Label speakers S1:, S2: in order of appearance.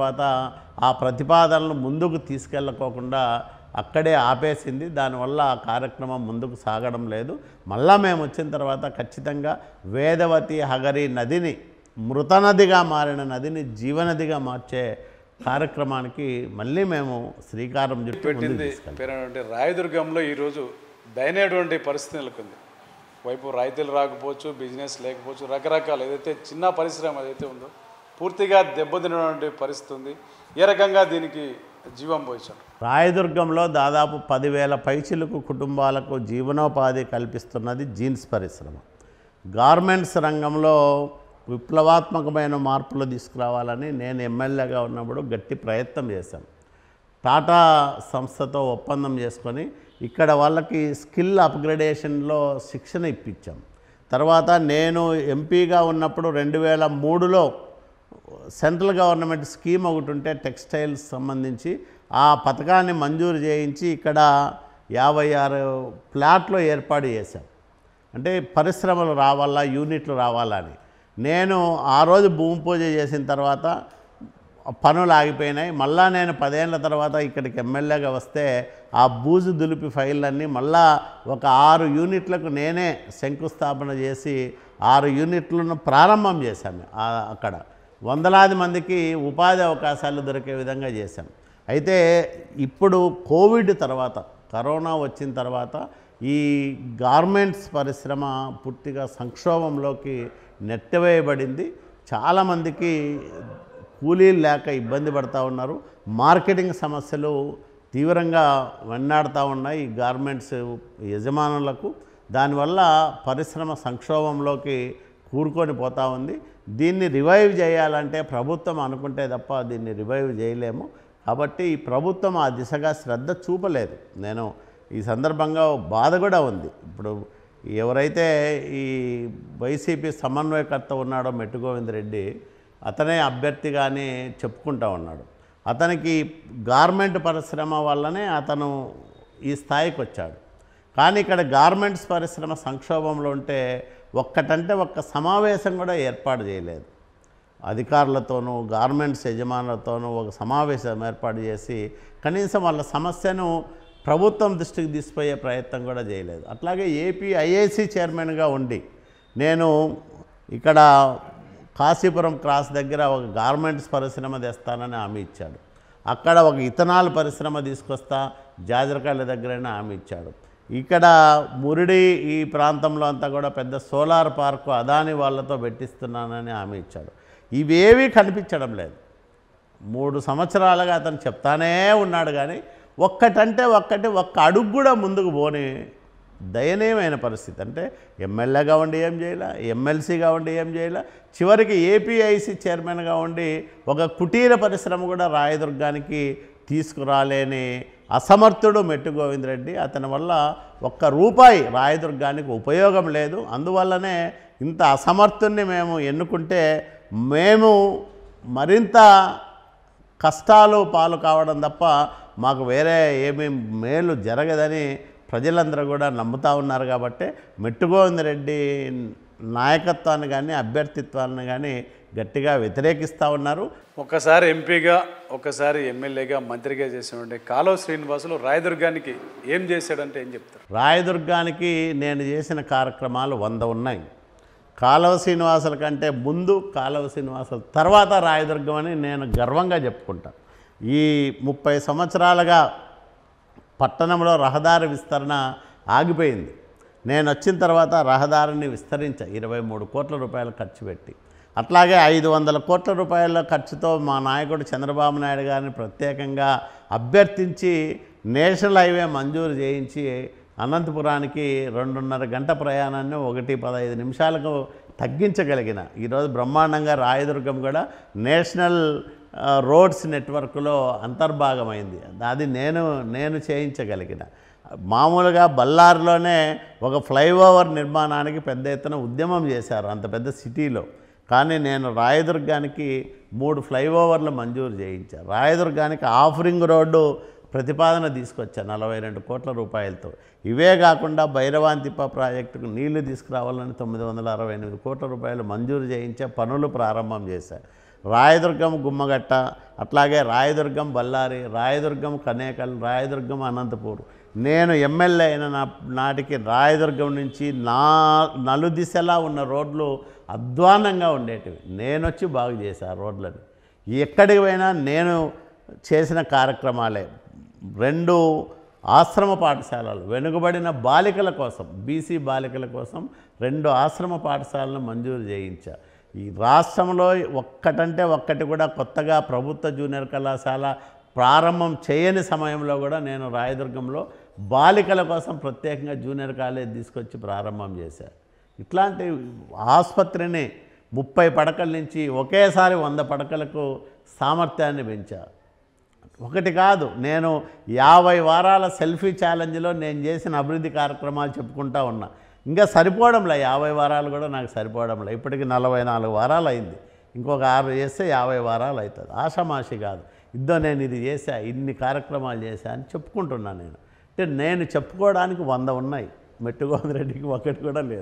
S1: తర్వాత ఆ ప్రతిపాదనలు ముందుకు తీసుకెళ్ళకోకుండా అక్కడే ఆపేసింది. దానివల్ల ఆ కార్యక్రమం ముందుకు సాగడం లేదు. మళ్ళా మేము వచ్చిన తర్వాత ఖచ్చితంగా వేదవతి హగరి నదిని, మృతనదిగా మారిన నదిని జీవనదిగా మార్చే కార్యక్రమానికి మళ్ళీ మేము శ్రీకారం
S2: పెట్టింది. రాయదుర్గంలో ఈరోజు దయనటువంటి పరిస్థితి నెలకొంది. వైపు రైతులు రాకపోవచ్చు, బిజినెస్ లేకపోవచ్చు, రకరకాల ఏదైతే చిన్న పరిశ్రమ ఏదైతే ఉందో పూర్తిగా దెబ్బతినటువంటి పరిస్థితి ఉంది. ఏ రకంగా దీనికి జీవం పోయించారు?
S1: రాయదుర్గంలో దాదాపు 10,000 పైచిలకు కుటుంబాలకు జీవనోపాధి కల్పిస్తున్నది జీన్స్ పరిశ్రమ. గార్మెంట్స్ రంగంలో విప్లవాత్మకమైన మార్పులు తీసుకురావాలని నేను ఎమ్మెల్యేగా ఉన్నప్పుడు గట్టి ప్రయత్నం చేశాను. టాటా సంస్థతో ఒప్పందం చేసుకొని ఇక్కడ వాళ్ళకి స్కిల్ అప్గ్రేడేషన్లో శిక్షణ ఇప్పించాం. తర్వాత నేను ఎంపీగా ఉన్నప్పుడు 2003లో సెంట్రల్ గవర్నమెంట్ స్కీమ్ ఒకటి ఉంటే టెక్స్టైల్స్ సంబంధించి ఆ పథకాన్ని మంజూరు చేయించి ఇక్కడ 56 ప్లాట్లు ఏర్పాటు చేశాం. అంటే పరిశ్రమలు రావాలా, యూనిట్లు రావాలని. నేను ఆ రోజు భూమి పూజ చేసిన తర్వాత పనులు ఆగిపోయినాయి. మళ్ళా నేను 10 ఏళ్ల తర్వాత ఇక్కడికి ఎమ్మెల్యేగా వస్తే ఆ బూజు దులిపి ఫైళ్ళన్నీ మళ్ళా ఒక 6 యూనిట్లకు నేనే శంకుస్థాపన చేసి 6 యూనిట్లను ప్రారంభం చేశాను. అక్కడ వందలాది మందికి ఉపాధి అవకాశాలు దొరికే విధంగా చేశాం. అయితే ఇప్పుడు కోవిడ్ తర్వాత, కరోనా వచ్చిన తర్వాత ఈ గార్మెంట్స్ పరిశ్రమ పూర్తిగా సంక్షోభంలోకి నెట్టివేయబడింది. చాలామందికి కూలీలు లేక ఇబ్బంది పడుతూ ఉన్నారు. మార్కెటింగ్ సమస్యలు తీవ్రంగా వెన్నాడుతూ ఉన్నాయి ఈ గార్మెంట్స్ యజమానులకు. దానివల్ల పరిశ్రమ సంక్షోభంలోకి కూరుకొని పోతూ ఉంది. దీన్ని రివైవ్ చేయాలంటే ప్రభుత్వం అనుకుంటే తప్ప దీన్ని రివైవ్ చేయలేము. కాబట్టి ఈ ప్రభుత్వం ఆ దిశగా శ్రద్ధ చూపలేదు. నేను ఈ సందర్భంగా బాధ కూడా ఉంది. ఇప్పుడు ఎవరైతే ఈ వైసీపీ సమన్వయకర్త ఉన్నాడో మెట్టు గోవింద్ రెడ్డి, అతనే అభ్యర్థిగానే చెప్పుకుంటూ ఉన్నాడు. అతనికి గార్మెంట్ పరిశ్రమ వల్లనే అతను ఈ స్థాయికి వచ్చాడు. కానీ ఇక్కడ గార్మెంట్స్ పరిశ్రమ సంక్షోభంలో ఉంటే ఒక్క సమావేశం కూడా ఏర్పాటు చేయలేదు. అధికారులతోనూ గార్మెంట్స్ యజమానులతోనూ ఒక సమావేశం ఏర్పాటు చేసి కనీసం వాళ్ళ సమస్యను ప్రభుత్వం దృష్టికి తీసుకుపోయే ప్రయత్నం కూడా చేయలేదు. అట్లాగే ఏపీ ఐఐసి చైర్మన్గా ఉండి నేను ఇక్కడ కాశీపురం క్రాస్ దగ్గర ఒక గార్మెంట్స్ పరిశ్రమ తెస్తానని హామీ ఇచ్చాడు. అక్కడ ఒక ఇథనాల్ పరిశ్రమ తీసుకొస్తా జాజరకాయల దగ్గరైనా హామీ ఇచ్చాడు. ఇక్కడ మురిడి ఈ ప్రాంతంలో అంతా కూడా పెద్ద సోలార్ పార్కు అదాని వాళ్ళతో పెట్టిస్తున్నానని హామీ ఇచ్చాడు. ఇవేవీ కనిపించడం లేదు. 3 సంవత్సరాలుగా అతను చెప్తానే ఉన్నాడు. కానీ ఒక్క అడుగు కూడా ముందుకు పోని దయనీయమైన పరిస్థితి. అంటే ఎమ్మెల్యేగా ఉండి ఏం చేయాల, ఎమ్మెల్సీగా ఉండి ఏం చేయాల, చివరికి ఏపీఐసి చైర్మన్గా ఉండి ఒక కుటీర పరిశ్రమ కూడా రాయదుర్గానికి తీసుకురాలేని అసమర్థుడు మెట్టు గోవింద్ రెడ్డి. అతని వల్ల ₹1 రాయదుర్గానికి ఉపయోగం లేదు. అందువల్లనే ఇంత అసమర్థుణ్ణి మేము ఎన్నుకుంటే మేము మరింత కష్టాలు పాలు కావడం తప్ప మాకు వేరే ఏమీ మేలు జరగదని ప్రజలందరూ కూడా నమ్ముతూ ఉన్నారు. కాబట్టి మెట్టు గోవింద్ రెడ్డి నాయకత్వాన్ని కానీ అభ్యర్థిత్వాన్ని కానీ గట్టిగా వ్యతిరేకిస్తూ ఉన్నారు.
S2: ఒకసారి ఎంపీగా, ఒకసారి ఎమ్మెల్యేగా, మంత్రిగా చేసినటువంటి కాలువ శ్రీనివాసులు రాయదుర్గానికి ఏం చేశాడంటే ఏం చెప్తారు?
S1: రాయదుర్గానికి నేను చేసిన కార్యక్రమాలు 100 ఉన్నాయి. కాలువ శ్రీనివాసుల కంటే ముందు, కాలువ శ్రీనివాసుల తర్వాత రాయదుర్గం అని నేను గర్వంగా చెప్పుకుంటాను. ఈ 30 సంవత్సరాలుగా పట్టణంలో రహదారి విస్తరణ ఆగిపోయింది. నేను వచ్చిన తర్వాత రహదారిని విస్తరించా 23 కోట్ల రూపాయలు ఖర్చు పెట్టి. అట్లాగే 500 కోట్ల రూపాయల ఖర్చుతో మా నాయకుడు చంద్రబాబు నాయుడు గారిని ప్రత్యేకంగా అభ్యర్థించి నేషనల్ హైవే మంజూరు చేయించి అనంతపురానికి 2.5 గంట ప్రయాణాన్ని 1:15 నిమిషాలకు తగ్గించగలిగిన ఈరోజు బ్రహ్మాండంగా రాయదుర్గం కూడా నేషనల్ రోడ్స్ నెట్వర్క్లో అంతర్భాగమైంది. అది నేను చేయించగలిగిన. మామూలుగా బళ్ళారిలోనే ఒక ఫ్లైఓవర్ నిర్మాణానికి పెద్ద ఎత్తున ఉద్యమం చేశారు అంత పెద్ద సిటీలో. కానీ నేను రాయదుర్గానికి 3 ఫ్లైఓవర్లు మంజూరు చేయించాను. రాయదుర్గానికి ఆఫరింగ్ రోడ్డు ప్రతిపాదన తీసుకొచ్చాను 42 కోట్ల రూపాయలతో. ఇవే కాకుండా భైరవాంతిప్ప ప్రాజెక్టుకు నీళ్లు తీసుకురావాలని 968 కోట్ల రూపాయలు మంజూరు చేయించే పనులు ప్రారంభం చేశారు. రాయదుర్గం గుమ్మగట్ట, అట్లాగే రాయదుర్గం బళ్ళారి, రాయదుర్గం కనేకల్, రాయదుర్గం అనంతపూర్. నేను ఎమ్మెల్యే అయిన నాటికి రాయదుర్గం నుంచి నలుదిశలా ఉన్న రోడ్లు అధ్వానంగా ఉండేటివి. నేను వచ్చి బాగు చేశా ఆ రోడ్లని. ఎక్కడికి పోయినా నేను చేసిన కార్యక్రమాలే. 2 ఆశ్రమ పాఠశాలలు వెనుకబడిన బాలికల కోసం, బీసీ బాలికల కోసం 2 ఆశ్రమ పాఠశాలను మంజూరు చేయించా. ఈ రాష్ట్రంలో ఒక్కటంటే ఒక్కటి కూడా కొత్తగా ప్రభుత్వ జూనియర్ కళాశాల ప్రారంభం చేయని సమయంలో కూడా నేను రాయదుర్గంలో బాలికల కోసం ప్రత్యేకంగా జూనియర్ కాలేజ్ తీసుకొచ్చి ప్రారంభం చేశా. ఇట్లాంటి ఆసుపత్రిని 30 పడకల నుంచి ఒకేసారి 100 పడకలకు సామర్థ్యాన్ని పెంచా. ఒకటి కాదు, నేను 50 వారాల సెల్ఫీ ఛాలెంజ్లో నేను చేసిన అభివృద్ధి కార్యక్రమాలు చెప్పుకుంటా ఉన్నా. ఇంకా సరిపోవడంలే, 50 వారాలు కూడా నాకు సరిపోవడంలే. ఇప్పటికి 44 వారాలు అయింది. ఇంకొక 6 చేస్తే 50 వారాలు అవుతుంది. ఆషామాషి కాదు. నేను ఇది చేశా, ఇన్ని కార్యక్రమాలు చేశా అని చెప్పుకుంటున్నాను నేను. అంటే నేను చెప్పుకోవడానికి 100 ఉన్నాయి. మెట్టుగోవిందరెడ్డికి ఒకటి కూడా లేదు.